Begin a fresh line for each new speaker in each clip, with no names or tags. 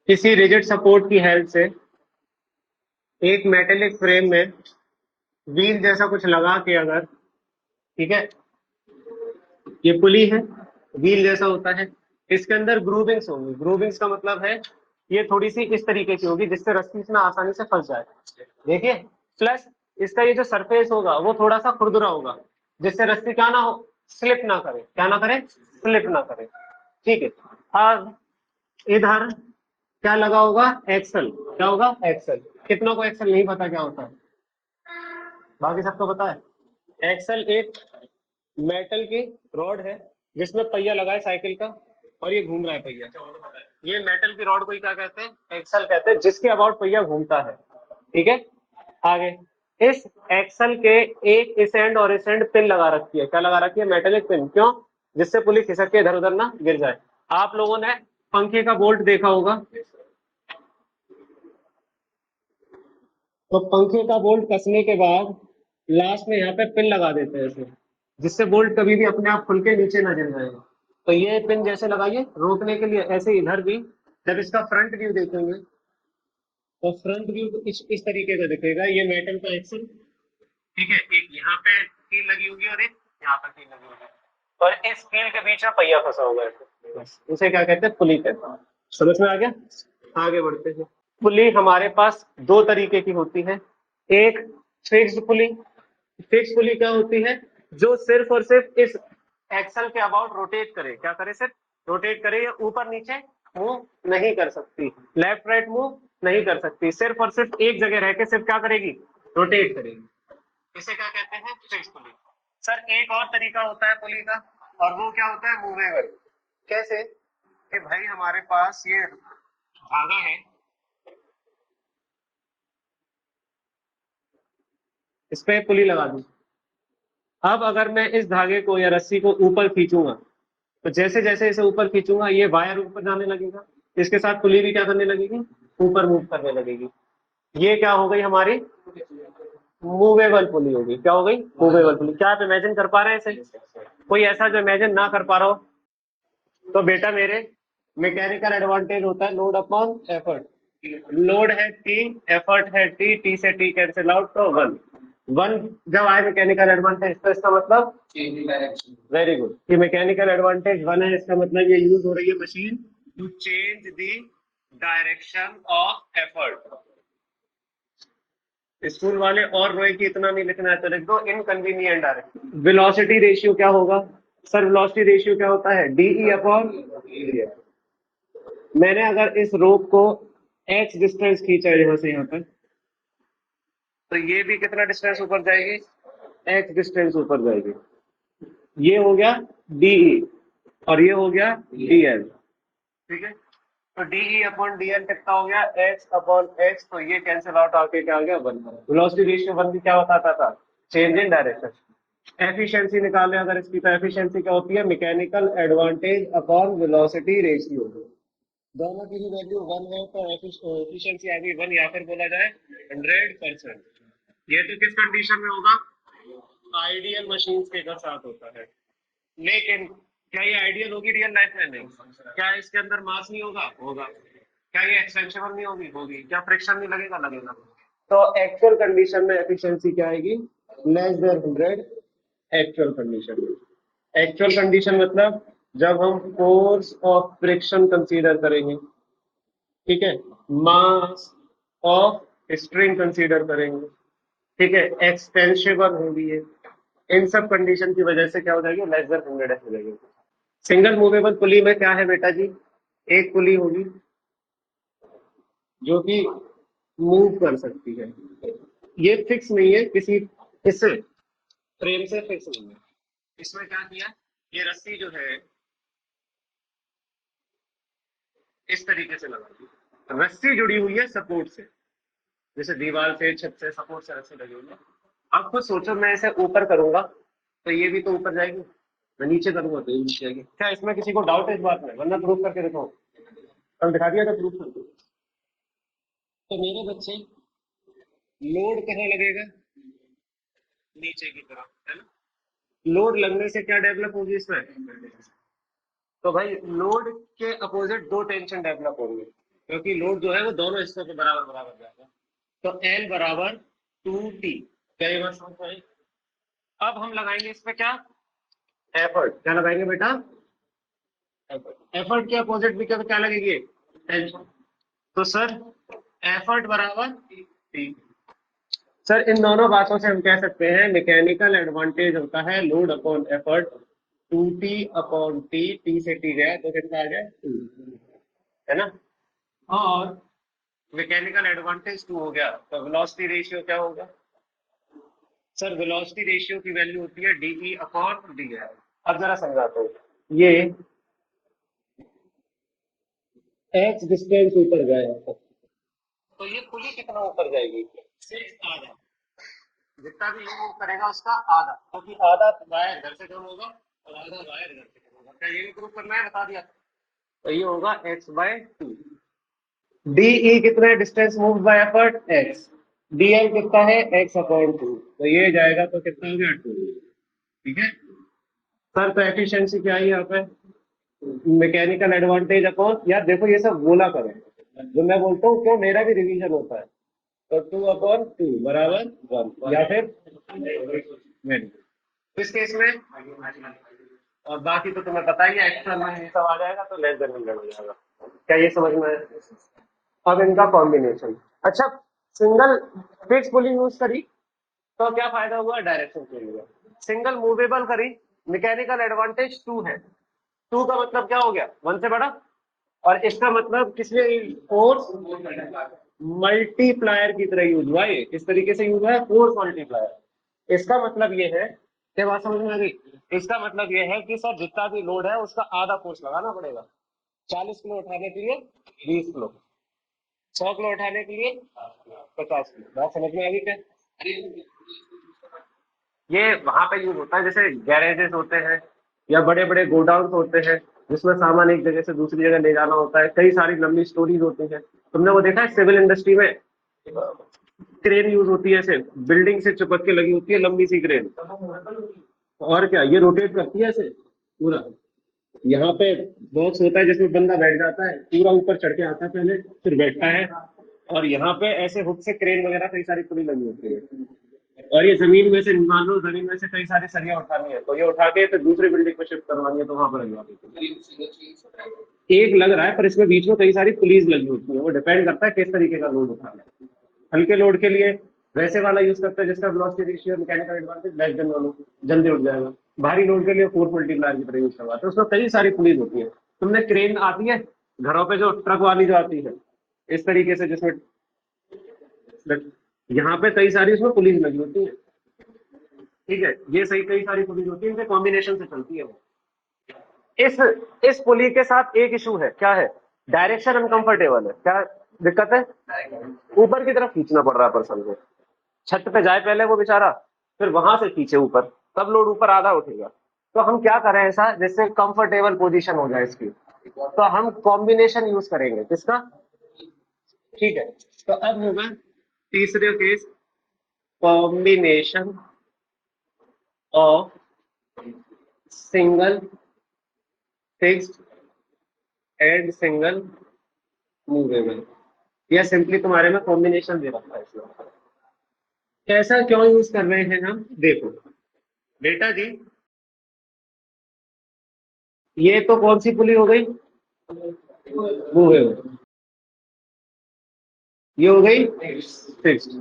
किसी rigid support की help से एक मेटेलिक फ्रेम में व्हील जैसा कुछ लगा के अगर, ठीक है, ये पुली है, व्हील जैसा होता है, इसके अंदर ग्रूविंग्स होंगी। ग्रूविंग्स का मतलब है ये थोड़ी सी इस तरीके की होगी जिससे रस्सी इसमें आसानी से फंस जाए। देखिए, प्लस इसका ये जो सरफेस होगा वो थोड़ा सा खुरदुरा होगा जिससे रस्सी क्या ना हो, स्लिप ना करे। क्या ना करे? स्लिप ना करे। ठीक है। अब इधर क्या लगा होगा? एक्सल। क्या होगा? एक्सल। कितना को एक्सल नहीं पता क्या होता है? बाकी सबको पता है। एक्सल एक मेटल की रॉड है जिसमें पहिया लगा है साइकिल का और ये घूम रहा है पहिया। ये मेटल की रॉड को ही क्या कहते हैं? एक्सल कहते हैं, जिसके अबाउट पहिया घूमता है। ठीक है। आगे इस एक्सल के एक इस एंड और इस एंड पिन लगा रखी है। क्या लगा रखी है? Metallic pin. क्यों? जिससे पुली खिसक के इधर उधर ना गिर जाए। आप लोगों ने पंखे का बोल्ट देखा होगा, तो पंखे का बोल्ट कसने के बाद लास्ट में यहाँ पे पिन लगा देते हैं इसमें, जिससे बोल्ट कभी भी अपने आप खुल के नीचे ना गिर जाएगा। तो ये पिन जैसे लगाइए रोकने के लिए, ऐसे इधर भी जब इसका फ्रंट व्यू देखेंगे तो फ्रंट व्यू इस तरीके का दिखेगा। ये मेटल का एक्सल, ठीक है, एक यहाँ पे कील लगी होगी और एक यहाँ पे कील लगी होगी, और इस कील के बीच में पहिया फंसा हुआ है। बस उसे क्या कहते हैं? पुली कहते हैं। समझ में आ गया? आगे बढ़ते हैं। पुली हमारे पास दो तरीके की होती है। एक फिक्स्ड पुली। फिक्स पुली क्या होती है? जो सिर्फ और सिर्फ इस एक्सल के अबाउट रोटेट करे। क्या करे? सिर्फ रोटेट करे, या ऊपर नीचे मूव नहीं कर सकती, लेफ्ट राइट मूव नहीं कर सकती, सिर्फ और सिर्फ एक जगह रह के सिर्फ क्या करेगी? रोटेट करेगी। इसे क्या कहते हैं? फिक्स पुली। सर एक और तरीका होता है पुली का, और वो क्या होता है? मूवेबल। कैसे? कि भाई हमारे पास ये धागा है, इस पे पुली लगा दी। अब अगर मैं इस धागे को या रस्सी को ऊपर खींचूंगा, तो जैसे जैसे इसे ऊपर खींचूंगा ये वायर ऊपर जाने लगेगा, इसके साथ पुली भी क्या करने लगेगी? ऊपर मूव करने लगेगी। ये क्या हो गई हमारी? मूवेबल पुली होगी। क्या हो गई? Movable pulley. क्या आप इमेजिन कर पा रहे हैं इसे? कोई ऐसा जो इमेजिन ना कर पा रहा हो तो बेटा मेरे, मैकेनिकल एडवांटेज होता है लोड अपॉन एफर्ट। लोड है टी, एफर्ट है टी, टी से टी कैंसिल आउट तो वन। वन जब आए मैकेनिकल एडवांटेज तो इसका मतलब वेरी गुड कि मैकेनिकल एडवांटेज वन है। इसका मतलब ये यूज हो रही है machine to change the direction of effort. School वाले और रोए कि इतना नहीं लिखना है तो लिख दो इनकन्वीनियंट डायरेक्शन। वेलोसिटी रेशियो क्या होगा? सर वेलोसिटी रेशियो क्या होता है? DE upon D. मैंने अगर इस रोप को x डिस्टेंस खींचा है यहाँ से यहाँ तक, तो ये भी कितना डिस्टेंस ऊपर जाएगी? x डिस्टेंस ऊपर जाएगी। ये हो गया डीई और ये हो गया डीएल। ठीक है। तो डीई अपॉन डीएल कितना हो गया? x upon x। तो ये कैंसिल आउट आके क्या आ गया? वन। वेलोसिटी रेशियो वन भी क्या बताता था? Change in direction. एफिशिएंसी निकालें अगर इसकी, तो एफिशिएंसी क्या होती है? Mechanical advantage upon velocity ratio. दोनों की भी वैल्यू वन है तो एफिशिएंसी आ गई वन, या फिर बोला जाए 100%। ये तो किस कंडीशन में होगा? आइडियल मशीन्स के साथ होता है। लेकिन क्या ये आइडियल होगी रियल लाइफ में? नहीं। क्या इसके अंदर मास नहीं होगा? होगा। क्या ये एक्सटेंसिबल नहीं होगी? होगी। क्या फ्रिक्शन नहीं लगेगा? लगेगा। तो एक्चुअल कंडीशन में एफिशिएंसी क्या आएगी? Less than 100। एक्चुअल कंडीशन में, एक्चुअल कंडीशन मतलब जब हम फोर्स ऑफ फ्रिक्शन कंसीडर करेंगे, ठीक है, मास ऑफ स्ट्रिंग कंसीडर करेंगे, ठीक है, एक्सटेंसिबल होगी ये, इन सब कंडीशन की वजह से क्या हो जाएगी? लेस देन 100 हो जाएगी। सिंगल मूवेबल पुली में क्या है बेटा जी? एक पुली होगी जो कि मूव कर सकती है। ये फिक्स नहीं है किसी इससे, फ्रेम से फिक्स नहीं है। इसमें क्या किया? ये रस्सी जो है इस तरीके से लगा दी, रस्सी जुड़ी हुई है सपोर्ट से, जैसे दीवार से, छत से, सपोर्ट से रस्सी लगी हुई है। अब खुद सोचो, मैं इसे ऊपर करूंगा तो ये भी तो ऊपर जाएगी, मैं नीचे करूंगा तो ये नीचे जाएगी। क्या इसमें किसी को डाउट है इस बात में? वरना प्रूफ करके देखो, कल दिखा दिया था प्रूफ करके। तो मेरे बच्चे, लोड कहाँ लगेगा? नीचे की तरफ, है ना? लोड लगने से क्या डेवलप होगी इसमें? तो भाई लोड के अपोजिट दो टेंशन डेवलप होंगे। क्योंकि लोड जो है वो दोनों हिस्सों के बराबर बराबर जाएगा। तो एल बराबर 2t। क्या ये बात समझ में आई? अब हम लगाएंगे इस पे क्या, एफर्ट। क्या लगाएंगे बेटा? एफर्ट। एफर्ट के अपोजिट भी क्या लगेगी? टेंशन। तो सर एफर्ट बराबर टी। सर इन दोनों बातों से हम कह सकते हैं मैकेनिकल एडवांटेज होता है load upon effort 2t upon T. T से टी गया तो कितना आ गया 2, है ना? और मैकेनिकल एडवांटेज 2 हो गया तो वेलोसिटी रेशियो क्या होगा? सर वेलोसिटी रेशियो की वैल्यू होती है डीई अपॉन डी है। अब जरा समझाता हूँ। ये एक्स डिस्टेंस ऊपर गया तो ये पुली कितना ऊपर जाएगी? 6 आधा। जितना भी ये मूव करेगा उसका आधा, क्योंकि आधा वायर इधर से कम होगा और आधा वायर इधर से कम होगा। क्या ये प्रूफ करना है? बता दिया। तो ये होगा x बाय 2। डी कितना है? Distance move by effort x। dl कितना है? x upon 2। तो ये जाएगा तो कितना हो गया 2। ठीक है सर। तो एफिशिएंसी क्या है यहाँ पे? मैकेनिकल एडवांटेज अपॉन, यार देखो ये सब बोला करें जो मैं बोलता हूँ, क्यों मेरा भी रिवीजन होता है। तो 2/2 बराबर 1 या फिर इस केस में, और बाकी तो तुम्हें पता ही है एक्स्ट्रा में ये सब आ जाएगा तो लेस देन 100 हो जाएगा। क्या ये समझ में आया? अब इनका कॉम्बिनेशन। अच्छा, सिंगल फिक्स पुलिंग यूज करी तो क्या फायदा हुआ? डायरेक्शन चेंज हुआ। सिंगल मूवेबल करी, मैकेनिकल एडवांटेज 2 है। 2 का मतलब क्या हो गया? 1 से बड़ा। और इसका मतलब किसलिए फोर्स मल्टीप्लायर की तरह यूज हुआ है। किस तरीके से यूज हुआ है? Force multiplier. इसका मतलब ये है, क्या बात समझ में आ गई? इसका मतलब ये है कि सर जितना भी लोड है उसका आधा फोर्स लगाना पड़ेगा। 40 किलो उठाने के लिए 20 किलो, 100 किलो उठाने के लिए 50 किलो। बात समझ में आ गई क्या? ये वहां पे यूज होता है जैसे गैरेजेस होते हैं या बड़े बड़े गोडाउन होते हैं जिसमें सामान एक जगह से दूसरी जगह ले जाना होता है। कई सारी लंबी स्टोरीज होती है। तुमने वो देखा है सिविल इंडस्ट्री में क्रेन यूज होती है, ऐसे बिल्डिंग से चिपक के लगी होती है लंबी सी क्रेन। और क्या, ये रोटेट करती है ऐसे पूरा। यहाँ पे बॉक्स होता है जिसमें बंदा बैठ जाता है, पूरा ऊपर चढ़ के आता है पहले, फिर बैठता है। और यहाँ पे ऐसे हुक से क्रेन वगैरह कई सारी पुली लगी होती है। और ये जमीन में से, मान लो जमीन में से कई सारी सरिया उठानी है तो ये उठा के फिर दूसरी बिल्डिंग पे शिफ्ट करवानी है तो वहां पर लगवा देते हैं। एक लग रहा है पर इसमें बीच में कई सारी पुलिस लगी होती है। वो डिपेंड करता है किस तरीके का लोड उठाना है। हल्के लोड के लिए वैसे वाला यूज करते हैं जिसका velocity ratio mechanical advantage less than वालों, जल्दी उठ जाएगा। भारी लोड के लिए फोर्स मल्टीप्लायर की तरह यूज करवाते हैं। उसमें कई सारी पुलिस होती है। तुमने क्रेन आती है घरों पे जो ट्रक वाली जो आती है इस तरीके से, जिसमें यहाँ पे कई सारी उसमें पुलिस लगी होती है। ठीक है, ये सही, कई सारी पुलिस होती है, इनके कॉम्बिनेशन से चलती है वो। इस इस पुली के साथ एक इशू है, क्या है? डायरेक्शन अनकंफर्टेबल है। क्या दिक्कत है? ऊपर की तरफ खींचना पड़ रहा है पर्सन को। छत पे जाए पहले वो बेचारा, फिर वहां से खींचे ऊपर, तब लोड ऊपर आधा उठेगा। तो हम क्या करें ऐसा जिससे कंफर्टेबल पोजीशन हो जाए इसकी? तो हम कॉम्बिनेशन यूज करेंगे किसका? ठीक है, तो अब होगा तीसरे case, combination of single fixed and single movable. या सिंपली तुम्हारे में कॉम्बिनेशन दे रखा है इसमें। कैसा क्यों यूज कर रहे हैं हम? देखो बेटा जी, ये तो कौन सी पुली हो गई? मूवेबल। ये हो गई फिक्स्ड।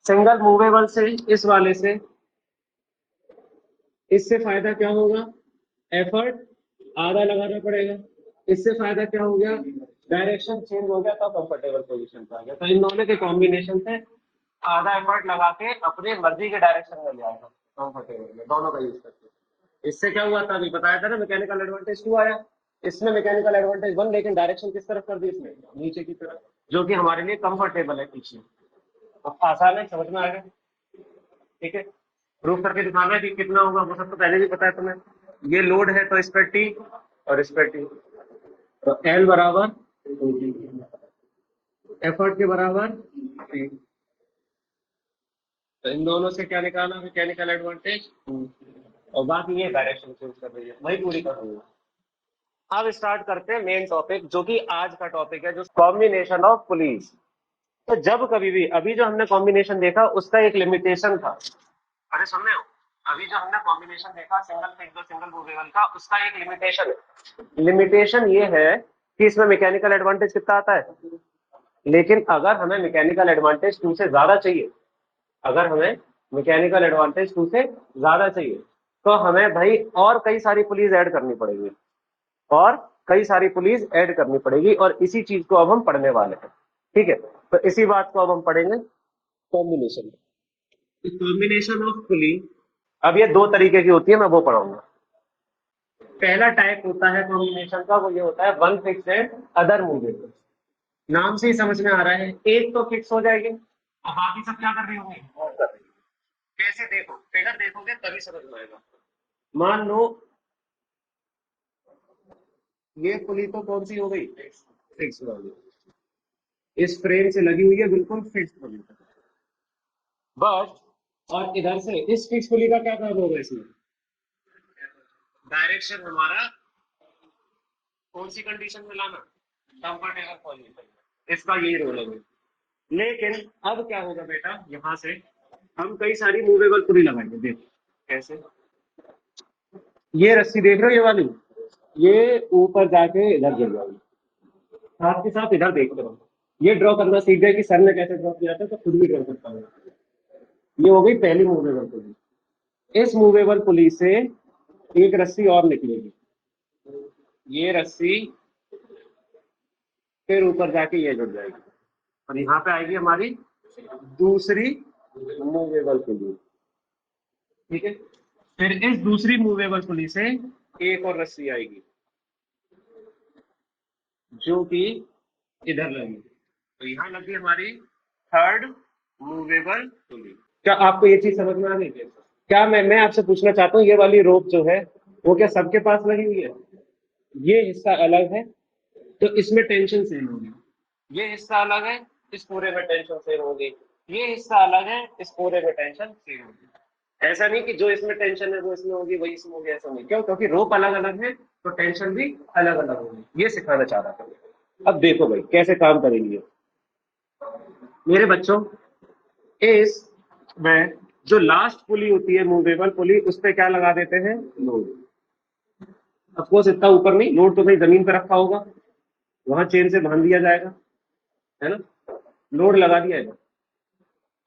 सिंगल मूवेबल से इस वाले से, इससे फायदा क्या होगा? एफर्ट आधा लगाना पड़ेगा। इससे फायदा क्या हो गया? डायरेक्शन चेंज हो गया तो कंफर्टेबल पोजीशन पे आ गया। तो इन दोनों के कॉम्बिनेशन से आधा एफर्ट लगा के अपने मर्जी के डायरेक्शन में ले आएगा कंफर्टेबल में, दोनों का यूज करके। इससे क्या हुआ था अभी बताया था ना, मैकेनिकल एडवांटेज 2 आया। इसमें मैकेनिकल एडवांटेज 1, लेकिन डायरेक्शन किस तरफ कर दी इसने? नीचे की तरफ, जो कि हमारे लिए कंफर्टेबल है पीछे। अब आसान है, समझ में आ गया? ठीक है, प्रूफ करके दिखाना है कि कितना होगा वो सब तो पहले भी पता है तुम्हें। ये लोड है तो इस पर टी और इस पर टी, तो एल बराबर एफर्ट के बराबर टी। तो इन दोनों से क्या निकालना? Mechanical advantage. और बाकी ये डायरेक्शन चेंज कर रही है, वही पूरी कर रही है। अब स्टार्ट करते हैं मेन टॉपिक, जो कि आज का टॉपिक है, जो कॉम्बिनेशन ऑफ पुलीज। तो जब कभी भी अभी जो हमने कॉम्बिनेशन देखा उसका एक लिमिटेशन था। अरे सुन रहे हो, अभी जो हमने कॉम्बिनेशन देखा सिंगल फिक्स और सिंगल मूवेबल का, उसका एक लिमिटेशन है। लिमिटेशन ये है कि इसमें मैकेनिकल एडवांटेज कितना आता है। लेकिन अगर हमें मैकेनिकल एडवांटेज 2 से ज्यादा चाहिए, अगर हमें मैकेनिकल एडवांटेज 2 से ज्यादा चाहिए, तो हमें भाई और कई सारी पुलिस ऐड करनी पड़ेगी, और कई सारी पुलिस ऐड करनी पड़ेगी, और इसी चीज को अब हम पढ़ने वाले हैं। ठीक है, तो इसी बात को अब हम पढ़ेंगे, कॉम्बिनेशन। कॉम्बिनेशन ऑफ पुलिस अब ये दो तरीके की होती है, मैं वो पढ़ाऊंगा। पहला टाइप होता है कॉम्बिनेशन का, वो ये होता है one fix and other movable. नाम से ही समझ में आ रहा है, एक तो फिक्स हो जाएगी और बाकी सब क्या कर रही होंगी, मूव कर रही होंगी। कैसे, देखो फिगर देखोगे तभी समझ में आएगा। मान लो ये पुली तो कौन सी हो गई, फिक्स वाली, इस फ्रेम से लगी हुई है बिल्कुल फिक्स पुली, बट और इधर से इस फिक्स पुली का क्या काम होगा, इसमें डायरेक्शन हमारा कौन सी कंडीशन में लाना, कंफर्टेबल पोजीशन, इसका यही रोल है। लेकिन अब क्या होगा बेटा, यहां से हम कई सारी मूवेबल पुली लगाएंगे। देखो कैसे, ये रस्सी देख रहे हो, ये वाली, ये ऊपर जाके इधर गिर जाएगी। साथ के साथ इधर देखते रहो, ये ड्रॉ करना सीख गए कि सर ने कैसे ड्रॉ किया था, तो खुद भी ड्रॉ करता हूँ। ये हो गई पहली मूवेबल पुली। इस मूवेबल पुली से एक रस्सी और निकलेगी, ये रस्सी फिर ऊपर जाके ये जुड़ जाएगी, और यहाँ पे आएगी हमारी दूसरी मूवेबल पुली। ठीक है, फिर इस दूसरी मूवेबल पुली से एक और रस्सी आएगी जो कि इधर लगी, तो यहाँ लगी हमारी थर्ड मूवेबल पुली। क्या आपको ये चीज समझ में आ गई? क्या मैं आपसे पूछना चाहता हूँ, ये वाली रोप जो है वो क्या सबके पास लगी हुई है? ये हिस्सा अलग है तो इसमें टेंशन सेम होगी, ये हिस्सा अलग है इस पूरे में टेंशन सेम होगी, ये हिस्सा अलग है इस पूरे में टेंशन सेम होगी। ऐसा नहीं कि जो इसमें टेंशन है वो इसमें होगी, वही इसमें होगी, ऐसा नहीं। क्यों? क्योंकि रोप अलग अलग है तो टेंशन भी अलग अलग होगी। ये सिखाना चाह रहा था। अब देखो भाई कैसे काम करेंगे मेरे बच्चों। इस में जो लास्ट पुली होती है मूवेबल पुली, उस पर क्या लगा देते हैं, लोड। अफकोर्स इतना ऊपर नहीं, लोड तो कहीं जमीन पर रखा होगा, वहां चेन से बांध दिया जाएगा, है ना, लोड लगा दिया जाएगा,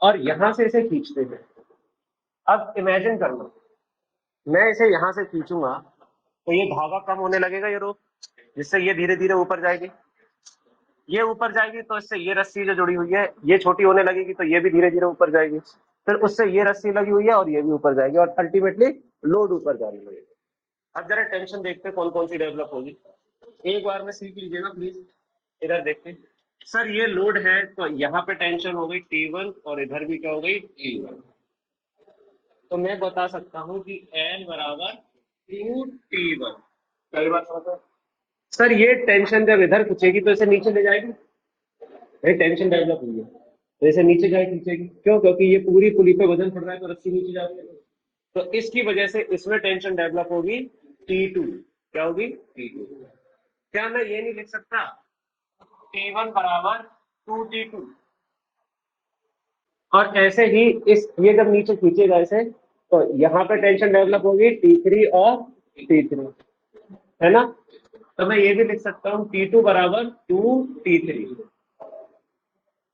और यहां से इसे खींचते हैं। अब इमेजिन करना, मैं इसे यहां से खींचूंगा तो ये धागा कम होने लगेगा, ये रोप, जिससे ये धीरे धीरे ऊपर जाएगी। ये ऊपर जाएगी तो इससे ये रस्सी जो जुड़ी हुई है ये छोटी होने लगेगी, तो ये भी धीरे धीरे ऊपर जाएगी। फिर उससे ये रस्सी लगी हुई है और ये भी ऊपर जाएगी, और अल्टीमेटली लोड ऊपर जाने लगेगी। अब जरा टेंशन देखते हैं कौन कौन सी डेवलप होगी, एक बार में सीख लीजिएगा प्लीज। इधर देखते हैं, सर ये लोड है तो यहाँ पे टेंशन हो गई T1, और इधर भी क्या हो गई, T1। तो मैं बता सकता हूँ कि N बराबर 2T1। पहली बात समझो, सर ये टेंशन जब इधर खींचेगी तो इसे नीचे ले जाएगी, ये टेंशन डेवलप हुई है तो इसे नीचे जाए खींचेगी। क्यों? क्योंकि ये पूरी पुली पे वजन पड़ रहा है तो रस्सी नीचे जा रही है, तो इसकी वजह से इसमें टेंशन डेवलप होगी T2। क्या होगी, T2। क्या मैं ये नहीं लिख सकता T1 बराबर 2T2? और ऐसे ही इस ये जब नीचे खींचेगा इसे, तो यहाँ पे टेंशन डेवलप होगी T3 और T3, है ना। तो मैं ये भी लिख सकता हूँ T2 बराबर 2T3।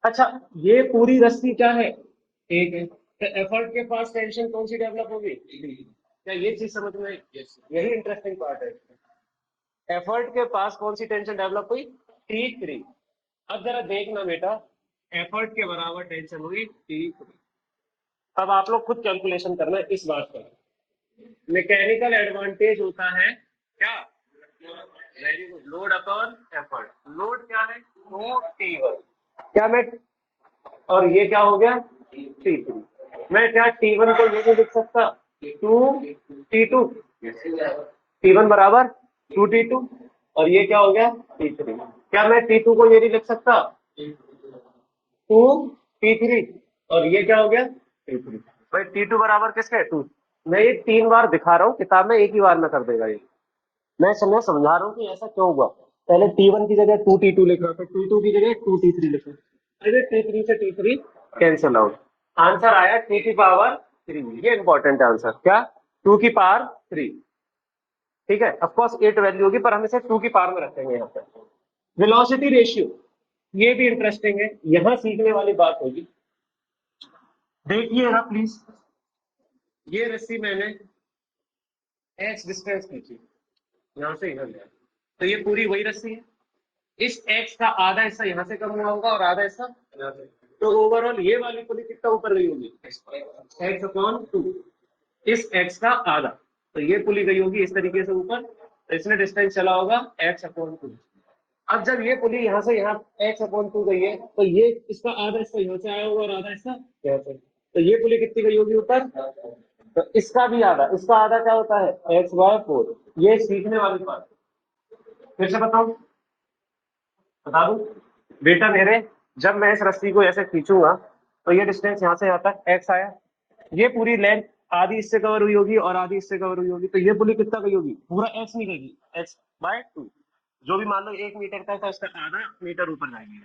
अच्छा, ये पूरी रस्सी क्या है, एक है, तो एफर्ट के पास टेंशन कौन सी डेवलप होगी, क्या ये चीज समझ में आई? यही इंटरेस्टिंग पार्ट है। एफर्ट के पास कौन सी टेंशन डेवलप हुई, T3। अब जरा देखना बेटा, एफर्ट के बराबर टेंशन हुई T3। अब आप लोग खुद कैलकुलेशन करना इस बात का। मैकेनिकल एडवांटेज होता है क्या, very good, load upon effort. Load क्या है, 2T1। क्या मैं, और ये क्या हो गया, T3। मैं क्या T1 को ये नहीं लिख सकता 2T2, T1 बराबर 2T2, और ये क्या हो गया, T3। क्या मैं T2 को ये नहीं लिख सकता 2T3, और ये क्या हो गया, T3। भाई T2 बराबर किसके, 2। मैं ये 3 बार दिखा रहा हूँ, किताब में एक ही बार में कर देगा ये। मैं समझा रहा हूँ कि ऐसा क्यों हुआ। पहले T1 की जगह 2T2 लिख रहा था, T2 की जगह 2T3 लिखा। अरे T3 से T3 कैंसिल आउट, आंसर आया 2 की पावर 3। ये इंपॉर्टेंट आंसर क्या, 2 की पावर 3। ठीक है, ऑफ कोर्स 8 वैल्यू होगी पर हम इसे 2 की पावर में रखेंगे यहाँ पे। वेलोसिटी रेशियो, ये भी इंटरेस्टिंग है, यहां सीखने वाली बात होगी। देखिएगा प्लीज, ये रस्सी मैंने x डिस्टेंस खींची यहां से इधर, तो ये पूरी वही रस्सी है। इस x का आधा हिस्सा यहां से कम हुआ होगा और आधा हिस्सा यहाँ से, तो ओवरऑल ये वाली पुली कितना ऊपर गई होगी, x/2। इस x का आधा, तो ये पुली गई होगी इस तरीके से ऊपर, तो इसमें डिस्टेंस चला होगा x/2। अब जब ये पुली यहाँ से यहाँ x/2 गई है, तो ये इसका आधा हिस्सा यहाँ से आया होगा और आधा हिस्सा यहाँ से, तो ये पुली कितनी गई होगी ऊपर, तो इसका भी आधा, इसका आधा क्या होता है x/4। ये सीखने वाली बात, फिर से बताऊं, बता दूं बेटा मेरे, जब मैं इस रस्सी को ऐसे खींचूंगा तो ये डिस्टेंस यहाँ से यहाँ तक x आया, ये पूरी लेंथ आधी इससे कवर हुई होगी और आधी इससे कवर हुई होगी, तो ये पुली कितना गई होगी, पूरा x नहीं गई, x/2। जो भी मान लो 1 मीटर का था उसका आधा मीटर ऊपर जाएगी।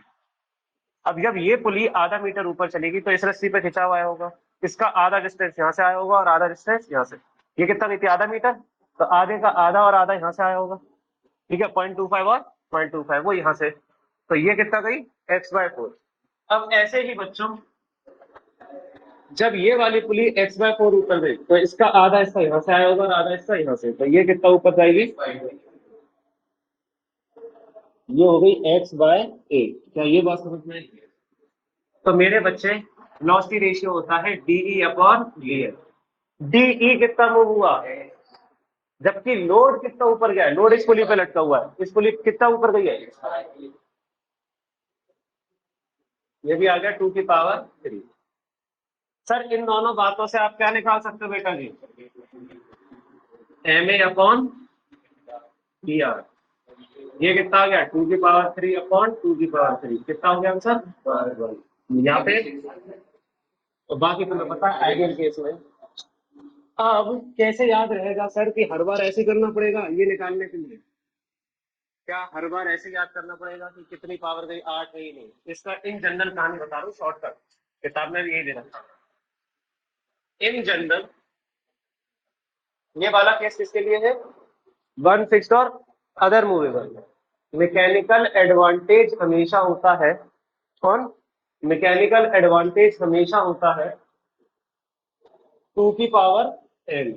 अब जब ये पुली आधा मीटर ऊपर चलेगी तो इस रस्सी पे खिंचा हुआ होगा, इसका आधा डिस्टेंस यहाँ से आया होगा और आधा डिस्टेंस यहाँ से, ये कितना गई थी, आधा मीटर, तो आधे का आधा और आधा यहाँ से आया होगा। ठीक है, 0.25 और 0.25 वो यहाँ से, तो ये कितना गई x/4। अब ऐसे ही बच्चों, जब ये वाली पुली x/4 ऊपर गई तो इसका आधा हिस्सा यहाँ से आया होगा और आधा हिस्सा यहाँ से, तो ये कितना ऊपर जाएगी, ये हो गई x/8। क्या ये बात समझ में आई? तो मेरे बच्चे, वेलोसिटी रेशियो होता है DE/dl। DE कितना मूव हुआ, जबकि लोड कितना ऊपर गया है, लोड इस पुली पे लटका हुआ है, इस पुली कितना ऊपर गई है, ये भी आ गया 2 की पावर 3। सर इन दोनों बातों से आप क्या निकाल सकते हो बेटा जी, MA/dr। ये कितना आ गया 2 की पावर 3/2 की पावर 3, कितना हो गया आंसर यहाँ पे। तो बाकी तुम्हें पता है आइडियल केस में। अब कैसे याद रहेगा सर कि हर बार ऐसे करना पड़ेगा ये निकालने के लिए, क्या हर बार ऐसे याद करना पड़ेगा कि कितनी पावर गई, 8 गई, नहीं, इसका इन जनरल कहानी बता रहा हूँ शॉर्टकट, किताब में भी यही दे रखा है। इन जनरल ये वाला केस किसके लिए है, वन फिक्स्ड और अदर मूवेबल। मैकेनिकल एडवांटेज हमेशा होता है, कौन, मैकेनिकल एडवांटेज हमेशा होता है 2 की power n,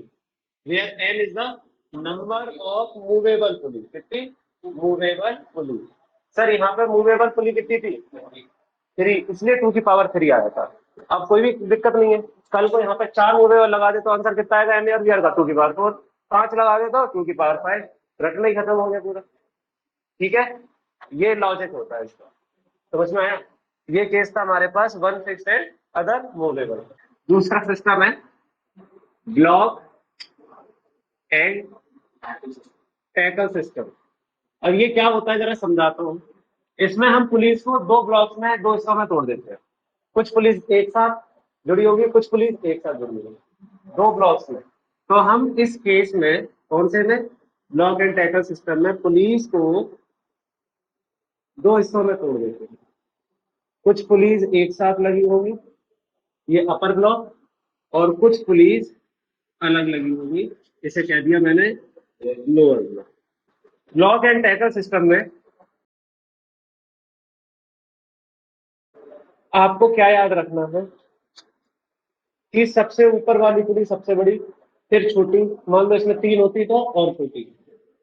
where n is the number of movable pulley. कितनी मूवेबल पुली, सर यहाँ पे मूवेबल पुली कितनी थी 3, इसलिए 2 की पावर 3 आया था। अब कोई भी दिक्कत नहीं है, कल को यहाँ पे 4 मूवेबल लगा दे तो आंसर कितना आएगा, एम और वी आर का 2 की पावर 4, 5 लगा दे तो 2 की पावर 5, रटना ही खत्म हो गया पूरा। ठीक है, ये लॉजिक होता है इसका, समझ में आया। ये केस था हमारे पास one fixed and other movable. दूसरा सिस्टम है ब्लॉक एंड टैकल सिस्टम। अब ये क्या होता है जरा समझाता हूँ। इसमें हम पुलिस को दो ब्लॉक्स में, दो हिस्सों में तोड़ देते हैं। कुछ पुलिस एक साथ जुड़ी होगी, कुछ पुलिस एक साथ जुड़ी होगी, दो ब्लॉक्स में। तो हम इस केस में कौन से में, ब्लॉक एंड टैकल सिस्टम में पुलिस को दो हिस्सों में तोड़ देते हैं। कुछ पुलिस एक साथ लगी होगी, ये अपर ब्लॉक, और कुछ पुलिस अलग लगी होगी, इसे कह दिया मैंने lower block. Block and tackle system में आपको क्या याद रखना है कि सबसे ऊपर वाली पुली सबसे बड़ी, फिर छोटी, मान लो इसमें 3 होती तो और छोटी,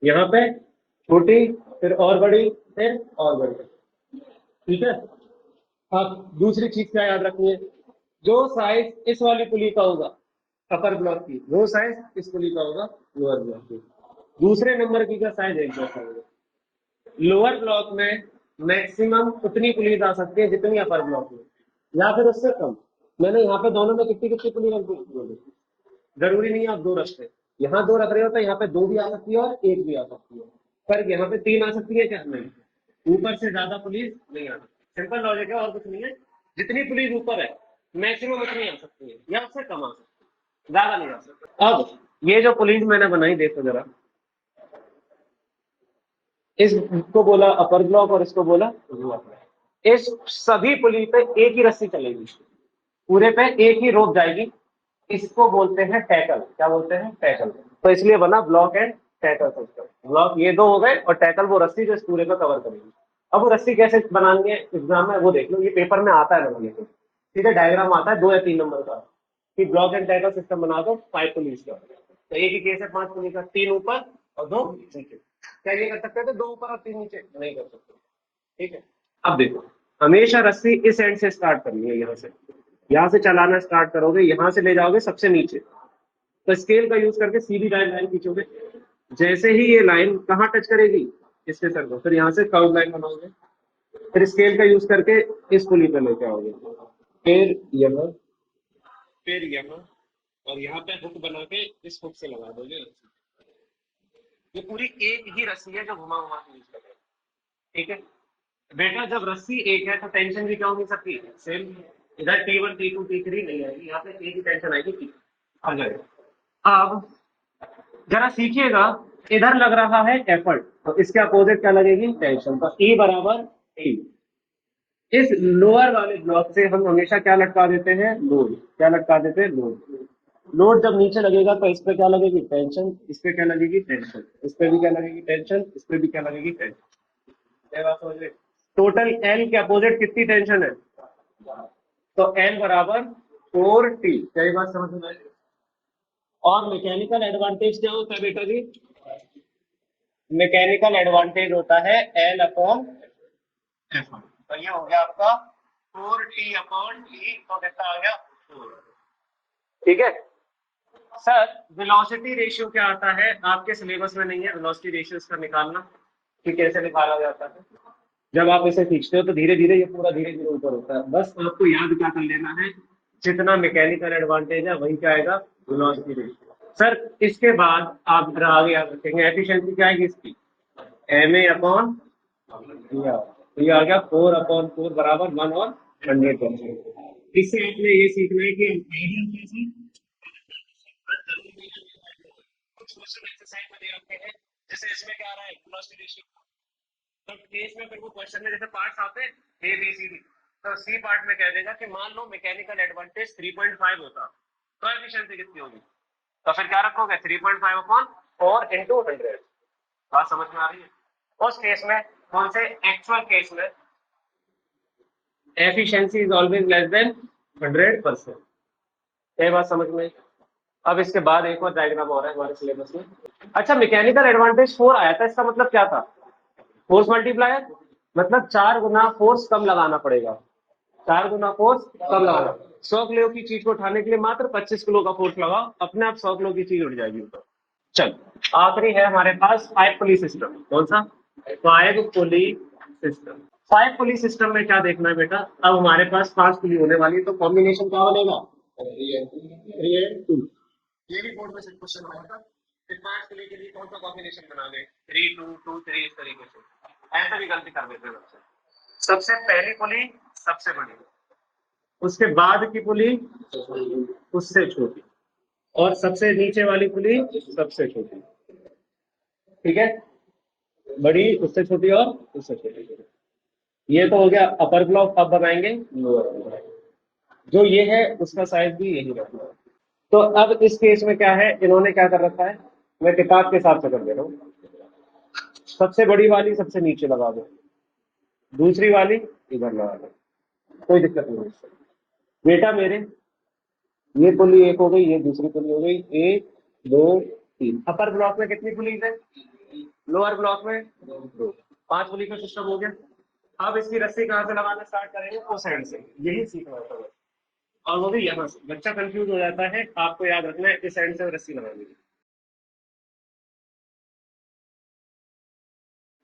यहाँ पे छोटी, फिर और बड़ी, फिर और बड़ी। ठीक है, अब दूसरी चीज क्या याद रखनी है, जो साइज इस वाली पुली का होगा अपर ब्लॉक की, वो साइज इस पुली का होगा लोअर ब्लॉक की। दूसरे नंबर की का साइज एक जैसा होगा। लोअर ब्लॉक में मैक्सिमम उतनी पुलिस आ सकती है जितनी अपर ब्लॉक में, या फिर उससे कम। मैंने यहाँ पे दोनों में कितनी कितनी पुलिस रख दी, जरूरी नहीं है आप दो रखते, यहाँ 2 रख रहे हो तो यहाँ पे 2 भी आ सकती है और 1 भी आ सकती है, पर यहाँ पे 3 आ सकती है, क्या नहीं, ऊपर से ज्यादा पुलिस नहीं आ सकती। सिंपल लॉजिक है और कुछ नहीं है, जितनी पुलिस ऊपर है मैक्सिमम उतनी आ सकती है या उससे कम आ सकती है, ज्यादा नहीं आ सकती। अब ये जो पुलिस मैंने बनाई देखो जरा, इसको बोला अपर ब्लॉक और इसको बोला लोअर ब्लॉक। इस सभी पुली पे एक ही रस्सी चलेगी, पूरे पे एक ही रोप जाएगी, इसको बोलते हैं टैकल। क्या बोलते हैं? टैकल। तो इसलिए बना block and tackle system. Block ये दो हो गए और टैकल वो रस्सी जो इस पूरे पे कवर करेगी। अब वो रस्सी कैसे बनानी है एग्जाम में वो देख लो, ये पेपर में आता है बनाने को, ठीक है। डायग्राम आता है 2 या 3 नंबर का कि ब्लॉक एंड टैकल सिस्टम बना दो 5 पुलिस का। तो एक ही केस है 5 पुलिस का, 3 ऊपर और 2 नीचे। क्या ये कर सकते थे 2 ऊपर और 3 नीचे? नहीं कर सकते, ठीक है। अब देखो, हमेशा रस्सी इस एंड से स्टार्ट करनी है, यहाँ से चलाना स्टार्ट करोगे, यहाँ से ले जाओगे सबसे नीचे, तो स्केल का यूज करके सीधी लाइन खींचोगे। जैसे ही ये लाइन कहाँ टच करेगी? इसके सर को, फिर यहाँ से कर्व लाइन बनाओगे, फिर स्केल का यूज करके इस पुली पे लेके आओगे, फिर यहाँ, फिर यहाँ, और यहाँ पे हुक बना के इस हुक से लगा दोगे। ये पूरी एक ही रस्सी है जो घुमा घुमा के यूज कर रहे हैं, ठीक है बेटा। जब रस्सी एक है तो टेंशन भी क्या होगी सबकी सेम। इधर T1 T2 T3 नहीं आएगी, यहाँ पे एक ही टेंशन आएगी T। अब जरा सीखिएगा, इधर लग रहा है एफर्ट, तो इसके अपोजिट क्या लगेगी? टेंशन। तो E बराबर T। इस लोअर वाले ब्लॉक से हम हमेशा क्या लटका देते हैं? लोड। क्या लटका देते हैं? लोड। लोड जब नीचे लगेगा तो इस पे क्या लगेगी? टेंशन। इस पे क्या लगेगी? टेंशन। इस पे भी क्या लगेगी? टेंशन। इस पे भी क्या लगेगी? टेंशन। ये बात समझ रहे? टोटल एल के अपोजिट कितनी टेंशन है? तो एल बराबर 4T। क्या ये बात समझ में आई? और मैकेनिकल एडवांटेज क्या होता है बेटा जी? मैकेनिकल एडवांटेज होता है एल अपॉन एफ। तो ये हो गया आपका 4T अपॉन टी, तो कितना आ गया? 4। ठीक है सर, वेलोसिटी रेशियो क्या आता है? आपके सिलेबस में नहीं है वेलोसिटी रेशियो इसका निकालना कि कैसे निकाला जाता है। जब आप इसे खींचते हो तो धीरे धीरे ये पूरा धीरे धीरे ऊपर होता है। बस आपको याद क्या कर लेना है, जितना मैकेनिकल एडवांटेज है वही क्या आएगा? Velocity ratio. सर इसके बाद आप आगे याद रखेंगे एफिशिएंसी क्या आएगी इसकी? ma अपॉन, तो ये आ गया 4/4 बराबर 1 और 100%। इससे आपने ये सीखना है कि आइडियल कैसे कुछ क्वेश्चन एक्सरसाइज में दे रखे हैं, जैसे इसमें क्या आ रहा है? Velocity ratio. तो केस में फिर वो क्वेश्चन में जैसे पार्ट्स आते हैं ए बी सी डी, तो सी पार्ट में कह देगा कि मान लो मैकेनिकल एडवांटेज 3.5 होता तो एफिशिएंसी कितनी होगी? तो फिर क्या रखोगे? 3.5 अपॉन 4 इंटू 100। बात समझ में आ रही है? उस केस में, कौन से एक्चुअल केस में, efficiency is always less than 100%। ये बात समझ में? अब इसके बाद एक और डायग्राम और है हमारे सिलेबस में। अच्छा, मैकेनिकल एडवांटेज 4 आया था, इसका मतलब क्या था? फोर्स मल्टीप्लायर, मतलब 4 गुना फोर्स कम लगाना पड़ेगा। 4 गुना फोर्स कम लगाना। 100 किलो की चीज को उठाने के लिए मात्र 25 किलो का फोर्स लगाओ, अपने आप 100 किलो की चीज उठ जाएगी ऊपर। चल, आखिरी है हमारे पास 5 पुली सिस्टम। कौन सा? 5 पुली सिस्टम। 5 पुली सिस्टम में क्या देखना है बेटा? अब हमारे पास 5 पुली होने वाली, तो कॉम्बिनेशन क्या बनेगा? 3 and 2। ये भी बोर्ड में से क्वेश्चन आया था कि 5 पुली के लिए कौन सा कॉम्बिनेशन बना दे? 3 2 2 3, इस तरीके से। ऐसा भी गलती कर देते हैं। सबसे पहली पुली सबसे बड़ी, उसके बाद की पुली उससे छोटी, और सबसे नीचे वाली पुली सबसे छोटी। ठीक है, बड़ी उससे छोटी और उससे छोटी। ये तो हो गया अपर ब्लॉक। अब बनाएंगे लोअर ब्लॉक। जो ये है उसका साइज भी यही रखना है। तो अब इस केस में क्या है, इन्होंने क्या कर रखा है, मैं किताब के हिसाब से कर दे रहा हूँ। सबसे बड़ी वाली सबसे नीचे लगा दो, दूसरी वाली इधर लगा दो, कोई दिक्कत नहीं है बेटा मेरे। ये पुली एक हो गई, ये दूसरी पुली हो गई, 1 2 3। अपर ब्लॉक में कितनी पुलीज है? लोअर ब्लॉक में 2। 5 पुली का सिस्टम हो गया। अब इसकी रस्सी कहाँ से लगाना स्टार्ट करेंगे? उस साइड से। यही सीखना है, और वो भी यहाँ से। बच्चा कंफ्यूज हो जाता है, आपको याद रखना है इस साइड से रस्सी लगानी है।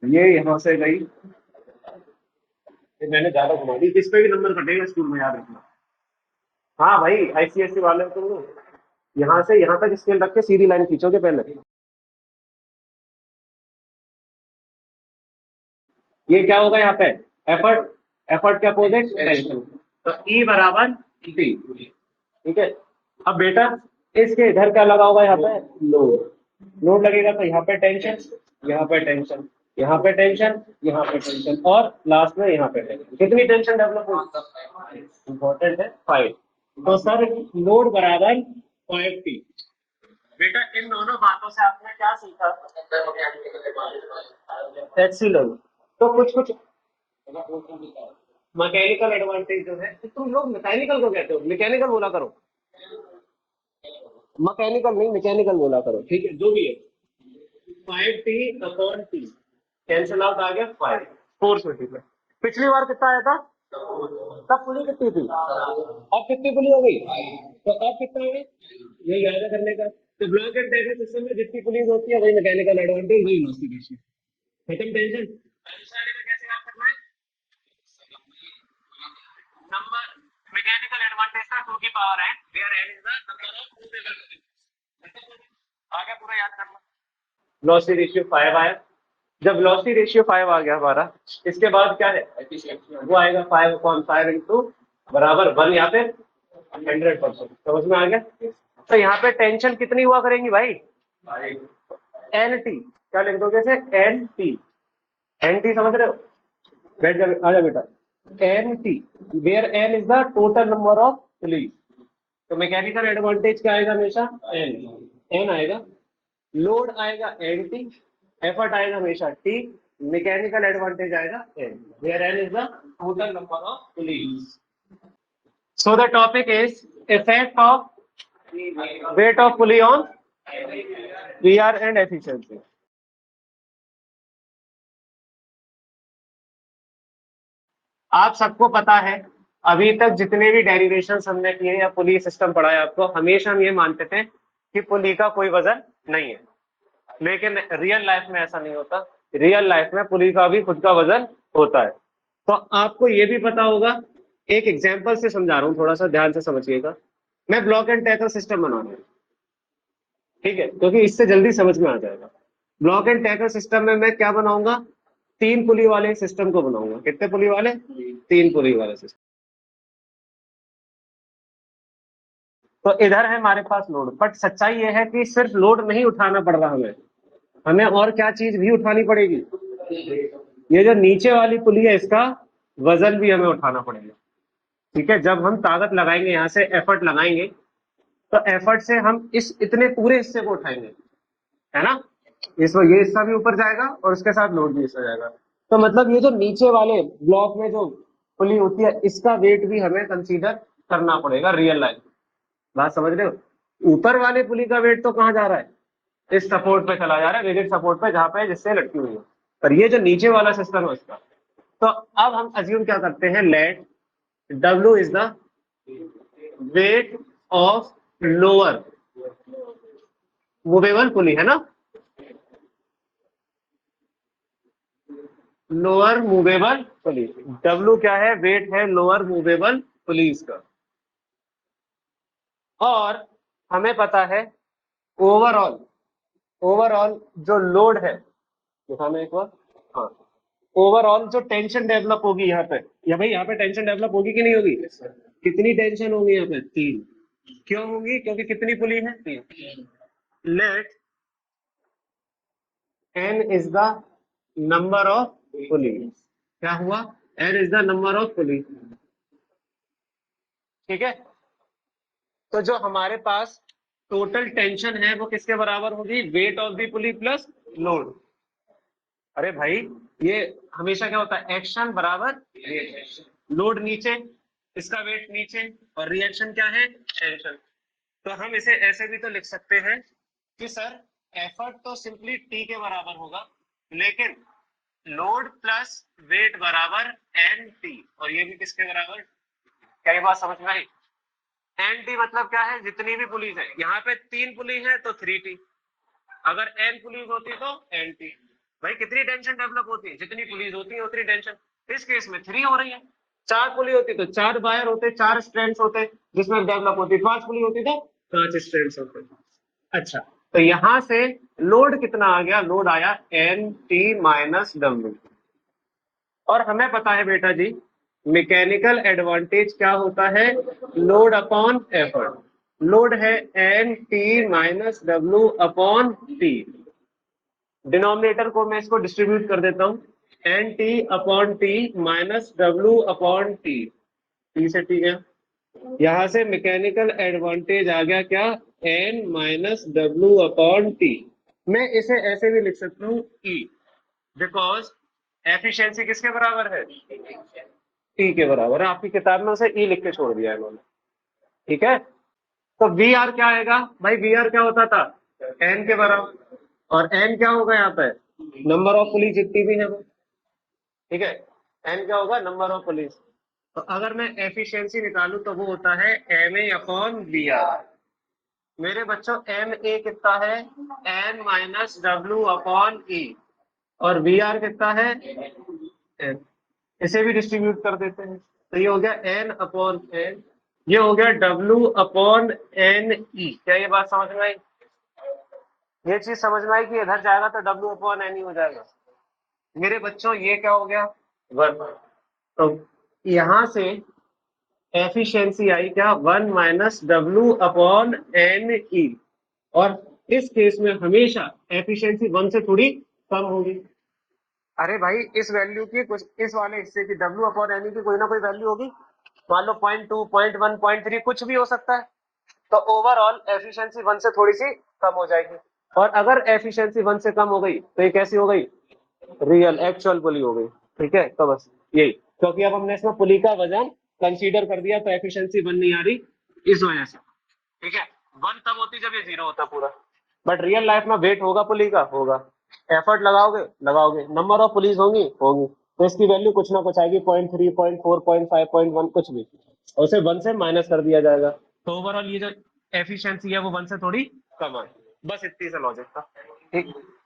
ये यहाँ से गई, मैंने ज्यादा घुमा दी, इस पे भी नंबर कटेगा स्कूल में, याद रखना। हाँ भाई, आईसीएससी वाले हो तुम लोग, यहाँ से यहाँ तक स्केल रख के सीधी लाइन खींचोगे पहले। ये क्या होगा यहाँ पे? एफर्ट। एफर्ट के अपोजिट टेंशन। तो E बराबर T। ठीक है, अब बेटा इसके इधर क्या लगा होगा? यहाँ पे लोड। लोड लगेगा तो यहाँ पे टेंशन, यहाँ पे टेंशन। यहाँ पे टेंशन, यहाँ पे टेंशन, और लास्ट में यहाँ पे टेंशन। कितनी टेंशन डेवलप होगी? इंपॉर्टेंट है 5। तो सर लोड बराबर 5T। बेटा इन दोनों बातों से आपने क्या सीखा? HC load. तो कुछ कुछ मैकेनिकल एडवांटेज जो है, तो तुम लोग मैकेनिकल को कहते हो, मैकेनिकल बोला करो, मैकेनिकल नहीं मैकेनिकल बोला करो, ठीक है जो भी है। 5T/T कैंसिल आउट आ गया 5 फोर्स मल्टीप्लाई। पिछली बार कितना आया था? तब पुली कितनी थी? अब कितनी पुली हो गई? तो अब कितना है ये याद करने का। तो ब्लॉक एंड टैकल सिस्टम में जितनी पुलिस होती है वही मैकेनिकल एडवांटेज, वही वेलोसिटी रेशियो। खत्म टेंशन। कैसे याद करना है? नंबर मैकेनिकल एडवांटेज का 2 की पावर है, where n is the number of movable. आगे पूरा याद करना। वेलोसिटी रेशियो 5 आया। जब वेलोसिटी रेशियो 5 आ गया हमारा, इसके बाद क्या है? वो आएगा 5/5 इंटू बराबर 1 या फिर 100%। समझ में आ गया? तो यहाँ पे टेंशन कितनी हुआ करेंगी भाई? N T. क्या लिख दोगे से? N T. एन टी समझ रहे हो? बैठ जा, आ जा बेटा। N T where n is the total number of pulleys. तो मैकेनिकल एडवांटेज क्या आएगा हमेशा? एन। एन आएगा, लोड आएगा एन टी, एफर्ट आएगा हमेशा टी, मैकेनिकल एडवांटेज आएगा n, where n is the total number of pulleys. So the topic is effect of weight of pulley on PR and efficiency। आप सबको पता है, अभी तक जितने भी डेरिवेशन हमने किए या पुली सिस्टम पढ़ा है आपको, हमेशा हम ये मानते थे कि पुली का कोई वजन नहीं है, लेकिन रियल लाइफ में ऐसा नहीं होता। रियल लाइफ में पुली का भी खुद का वजन होता है। तो आपको ये भी पता होगा, एक एग्जांपल से समझा रहा हूँ, थोड़ा सा ध्यान से समझिएगा। मैं ब्लॉक एंड टैकल सिस्टम बना रहा हूँ, ठीक है, क्योंकि इससे जल्दी समझ में आ जाएगा। ब्लॉक एंड टैकल सिस्टम में मैं क्या बनाऊंगा? 3 पुली वाले सिस्टम को बनाऊंगा। कितने पुली वाले? 3 पुली वाले सिस्टम। तो इधर है हमारे पास लोड, बट सच्चाई ये है कि सिर्फ लोड नहीं उठाना पड़ रहा हमें, हमें और क्या चीज भी उठानी पड़ेगी? ये जो नीचे वाली पुली है, इसका वजन भी हमें उठाना पड़ेगा। ठीक है, जब हम ताकत लगाएंगे, यहाँ से एफर्ट लगाएंगे, तो एफर्ट से हम इस इतने पूरे हिस्से को उठाएंगे, है ना? इसमें ये हिस्सा भी ऊपर जाएगा और उसके साथ लोड भी हिस्सा जाएगा। तो मतलब ये जो नीचे वाले ब्लॉक में जो पुली होती है, इसका वेट भी हमें कंसीडर करना पड़ेगा रियल लाइफ। बात समझ रहे हो? ऊपर वाले पुली का वेट तो कहाँ जा रहा है? इस सपोर्ट पे चला जा रहा है, रिजिड सपोर्ट पे, जहां पे जिससे लटकी हुई है। पर ये जो नीचे वाला सिस्टम है उसका, तो अब हम अज्यूम क्या करते हैं? Let W is the weight of lower movable pulley, है ना? Lower movable police. W क्या है? वेट है लोअर मूवेबल पुलिस का। और हमें पता है ओवरऑल, ओवरऑल जो लोड है, दिखाना एक बार। हाँ, ओवरऑल जो टेंशन डेवलप होगी यहाँ पे, या भाई यहाँ पे टेंशन डेवलप होगी कि नहीं होगी? कितनी टेंशन होगी यहाँ पे? 3। क्यों होगी? क्योंकि कितनी पुली है? 3। Let n is the number of pulleys. क्या हुआ? n is the number of pulleys. ठीक है, तो जो हमारे पास टोटल टेंशन है वो किसके बराबर होगी? Weight of the pulley plus load. अरे भाई, ये हमेशा क्या होता है? एक्शन बराबर रिएक्शन। लोड नीचे, इसका वेट नीचे, और रिएक्शन क्या है? टेंशन। तो हम इसे ऐसे भी तो लिख सकते हैं कि सर एफर्ट तो सिंपली टी के बराबर होगा, लेकिन लोड प्लस वेट बराबर एन टी, और ये भी किसके बराबर? क्या ये बात समझ में आई? एन टी मतलब क्या है? जितनी भी पुलिस है, यहाँ पे 3 पुलिस है तो 3T, अगर एन पुलिस होती तो एन टी। भाई कितनी टेंशन डेवलप होती है? जितनी पुलिस होती है उतनी टेंशन। इस केस में 3 हो रही है। 4 पुलिस होती तो 4 वायर होते, 4 स्ट्रैंड्स होते जिसमें डेवलप होती। 5 पुलिस होती तो 5 स्ट्रैंड्स होते। अच्छा, तो यहां से लोड कितना आ गया? लोड आया एन टी माइनस डब्ल्यू। और हमें पता है बेटा जी, मैकेनिकल एडवांटेज क्या होता है? Load upon effort. लोड है n T minus W upon T. Denominator को मैं इसको डिस्ट्रीब्यूट कर देता हूँ, n T upon T minus W upon T, T से टी गया, यहां से मैकेनिकल एडवांटेज आ गया क्या, n minus W upon T. मैं इसे ऐसे भी लिख सकता हूँ ई, बिकॉज एफिशिएंसी किसके बराबर है, टी के बराबर है। आपकी किताब में उसे ई लिख के छोड़ दिया इन्होंने, ठीक है। तो वी आर क्या आएगा भाई, वी आर क्या होता था, एन के बराबर, और एन क्या होगा यहाँ पे, नंबर ऑफ पुलिस जितनी भी है वो, ठीक है। एन क्या होगा, नंबर ऑफ पुलिस। तो अगर मैं एफिशिएंसी निकालूं तो वो होता है M A upon V R. मेरे बच्चों एम ए कितना है, n minus W upon E, और वी आर कितना है, एन। इसे भी डिस्ट्रीब्यूट कर देते हैं, तो ये हो गया एन अपॉन एन, ये हो गया डब्ल्यू अपॉन एन ई। क्या ये बात समझ में आई, ये चीज समझ में आई कि इधर जाएगा तो डब्ल्यू अपॉन एन ही हो जाएगा। मेरे बच्चों ये क्या हो गया, वन। तो यहां से एफिशिएंसी आई क्या, one minus W upon n E, और इस केस में हमेशा एफिशिएंसी वन से थोड़ी कम होगी। अरे भाई इस वैल्यू की कुछ, इस वाले हिस्से की डब्ल्यू अपॉन एन ई की कोई ना कोई वैल्यू होगी, मान लो 0.2 0.1 0.3 कुछ भी हो सकता है। तो ओवरऑल एफिशिएंसी वन से थोड़ी सी कम हो जाएगी, और अगर एफिशिएंसी वन से कम हो गई तो ये कैसी हो गई, रियल एक्चुअल पुली हो गई, ठीक है। तो बस यही, क्योंकि अब हमने इसमें पुली का वजन कंसीडर कर दिया तो एफिशिएंसी वन नहीं आ रही इस वजह से, ठीक है। वन तब होती जब ये जीरो होता पूरा, बट रियल लाइफ में वेट होगा पुली का, होगा। एफर्ट लगाओगे लगाओगे, नंबर ऑफ पुलिस होंगी होंगी, तो इसकी वैल्यू कुछ ना कुछ आएगी, 0.3 0.4 0.5 0.1 कुछ भी, और उसे वन से माइनस कर दिया जाएगा। तो ओवरऑल ये जो एफिशिएंसी है वो वन से थोड़ी कम है। बस इतनी सा लॉजिक था, ठीक।